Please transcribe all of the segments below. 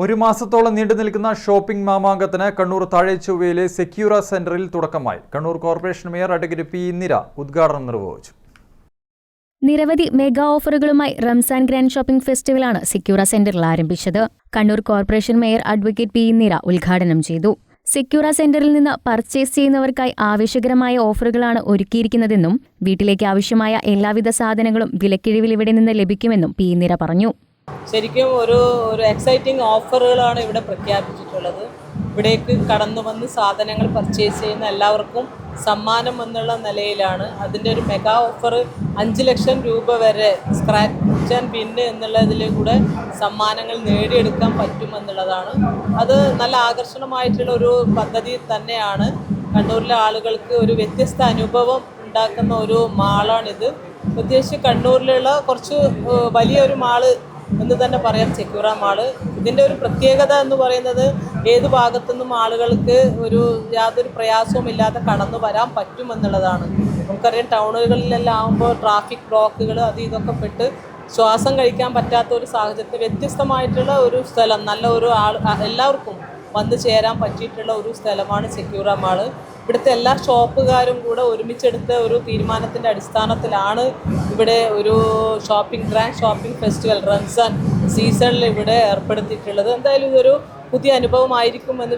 ഒരു മാസത്തോളം നീണ്ടു നിൽക്കുന്ന ഷോപ്പിംഗ് മാമാങ്കത്തിന് കണ്ണൂർ താഴെച്ചൊവ്വയിലെ സെക്യൂറ സെന്ററിൽ തുടക്കമായി. Kannur corporation mayor advocate P. Indira ഉദ്ഘാടനം നിർവഹിച്ചു. നിരവധി മെഗാ ഓഫറുകളുമായി റംസാൻ ഗ്രാൻഡ് ഷോപ്പിംഗ് ഫെസ്റ്റിവലാണ് സെക്യൂറ സെന്ററിൽ ആരംഭിച്ചത്. Kannur corporation mayor advocate P. Indira ഉദ്ഘാടനം ചെയ്തു. സെക്യൂറ സെന്ററിൽ നിന്ന് പർച്ചേസ് ചെയ്യുന്നവർക്കായി ആവേശകരമായ ഓഫറുകളാണ് ഒരുക്കിയിരിക്കുന്നതെന്നും വീട്ടിലേക്ക് ആവശ്യമായ എല്ലാവിധ സാധനങ്ങളും വിലക്കിഴിവിൽ ഇവിടെ നിന്ന് ലഭിക്കുമെന്നും പി. ഇന്ദിര പറഞ്ഞു. ശരിക്കും ഒരു എക്സൈറ്റിംഗ് ഓഫറുകളാണ് ഇവിടെ പ്രഖ്യാപിച്ചിട്ടുള്ളത്. ഇവിടേക്ക് കടന്നു വന്ന് സാധനങ്ങൾ പർച്ചേസ് ചെയ്യുന്ന എല്ലാവർക്കും സമ്മാനം എന്നുള്ള നിലയിലാണ്. അതിൻ്റെ ഒരു മെഗാ ഓഫർ 5 ലക്ഷം രൂപ വരെ സ്ക്രാച്ച് ആൻഡ് വിന്ന് എന്നുള്ളതിൽ കൂടെ സമ്മാനങ്ങൾ നേടിയെടുക്കാൻ പറ്റുമെന്നുള്ളതാണ്. അത് നല്ല ആകർഷണമായിട്ടുള്ള ഒരു പദ്ധതി തന്നെയാണ്. കണ്ണൂരിലെ ആളുകൾക്ക് ഒരു വ്യത്യസ്ത അനുഭവം ഉണ്ടാക്കുന്ന ഒരു മാളാണിത്. പ്രത്യേകിച്ച് കണ്ണൂരിലുള്ള കുറച്ച് വലിയൊരു മാള് എന്ന് തന്നെ പറയാം സെക്യൂറ മാള്. ഇതിൻ്റെ ഒരു പ്രത്യേകത എന്ന് പറയുന്നത് ഏത് ഭാഗത്തുനിന്നും ആളുകൾക്ക് യാതൊരു പ്രയാസവും ഇല്ലാതെ കടന്നു വരാൻ പറ്റുമെന്നുള്ളതാണ്. നമുക്കറിയാം ടൗണുകളിലെല്ലാം ആകുമ്പോൾ ട്രാഫിക് ബ്ലോക്കുകൾ ഇതൊക്കെ പെട്ട് ശ്വാസം കഴിക്കാൻ പറ്റാത്ത ഒരു സാഹചര്യത്തിൽ വ്യത്യസ്തമായിട്ടുള്ള ഒരു സ്ഥലം, എല്ലാവർക്കും വന്നു ചേരാൻ പറ്റിയിട്ടുള്ള ഒരു സ്ഥലമാണ് സെക്യൂറ മാള്. ഇവിടുത്തെ എല്ലാ ഷോപ്പുകാരും കൂടെ ഒരുമിച്ചെടുത്ത ഒരു തീരുമാനത്തിൻ്റെ അടിസ്ഥാനത്തിലാണ് ഇവിടെ ഒരു ഗ്രാൻഡ് ഷോപ്പിംഗ് ഫെസ്റ്റിവൽ റംസാൻ സീസണിൽ ഇവിടെ ഏർപ്പെടുത്തിയിട്ടുള്ളത്. എന്തായാലും ഇതൊരു പുതിയ അനുഭവമായിരിക്കുമെന്ന്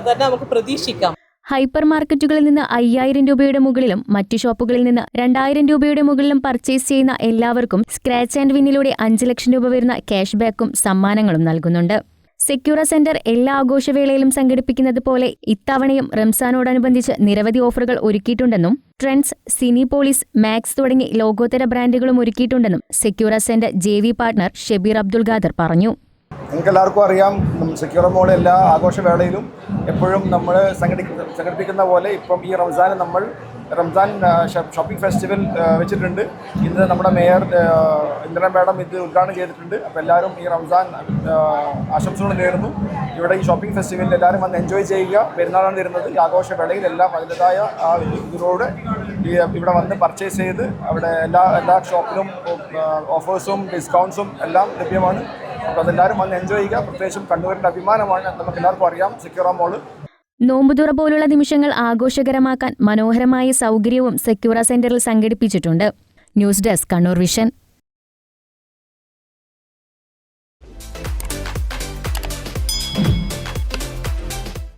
തന്നെ നമുക്ക് പ്രതീക്ഷിക്കാം. ഹൈപ്പർ മാർക്കറ്റുകളിൽ നിന്ന് 5000 രൂപയുടെ മുകളിലും മറ്റു ഷോപ്പുകളിൽ നിന്ന് 2000 രൂപയുടെ മുകളിലും പർച്ചേസ് ചെയ്യുന്ന എല്ലാവർക്കും സ്ക്രാച്ച് ആൻഡ് വിന്നിലൂടെ 5 ലക്ഷം രൂപ വരുന്ന ക്യാഷ് ബാക്കും സമ്മാനങ്ങളും നൽകുന്നുണ്ട്. സെക്യൂറ സെന്റർ എല്ലാ ആഘോഷവേളയിലും സംഘടിപ്പിക്കുന്നത് പോലെ ഇത്തവണയും റംസാനോടനുബന്ധിച്ച് നിരവധി ഓഫറുകൾ ഒരുക്കിയിട്ടുണ്ടെന്നും ട്രെൻഡ്സ്, സിനിപോളിസ്, മാക്സ് തുടങ്ങി ലോകോത്തര ബ്രാൻഡുകളും ഒരുക്കിയിട്ടുണ്ടെന്നും Secura centre JV partner Shabeer Abdul Khader പറഞ്ഞു. നിങ്ങൾക്ക് എല്ലാവർക്കും അറിയാം, സെക്യൂറ മോൾ എല്ലാ ആഘോഷവേളയിലും എപ്പോഴും നമ്മൾ സംഘടിപ്പിക്കുന്ന പോലെ ഇപ്പം ഈ റംസാൻ ഷോപ്പിംഗ് ഫെസ്റ്റിവൽ വെച്ചിട്ടുണ്ട്. ഇന്ന് നമ്മുടെ മേയർ ഇന്ദിര മാഡം ഇത് ഉദ്ഘാടനം ചെയ്തിട്ടുണ്ട്. അപ്പോൾ എല്ലാവരും ഈ റംസാൻ ആശംസകൾ നേരുന്നു. ഇവിടെ ഈ ഷോപ്പിംഗ് ഫെസ്റ്റിവലിൽ എല്ലാവരും വന്ന് എൻജോയ് ചെയ്യുക. പെരുന്നാളാണ് വരുന്നത്. ഈ ആഘോഷവേളയിൽ എല്ലാം അതിൻ്റെതായ ഇതിലൂടെ ഇവിടെ വന്ന് പർച്ചേസ് ചെയ്ത് അവിടെ എല്ലാ ഷോപ്പിലും ഓഫേഴ്സും ഡിസ്കൗണ്ട്സും എല്ലാം ലഭ്യമാണ്. അപ്പോൾ അതെല്ലാവരും വന്ന് എൻജോയ് ചെയ്യുക. പ്രത്യേകിച്ചും കണ്ണൂരിൻ്റെ അഭിമാനമാണ്, നമുക്ക് എല്ലാവർക്കും അറിയാം, സെക്യൂറ മോള്. നോമ്പുതുറ പോലുള്ള നിമിഷങ്ങൾ ആഘോഷകരമാക്കാൻ മനോഹരമായ സൗകര്യവും സെക്യൂറ സെന്ററിൽ സംഘടിപ്പിച്ചിട്ടുണ്ട്. News desk, Kannur vision.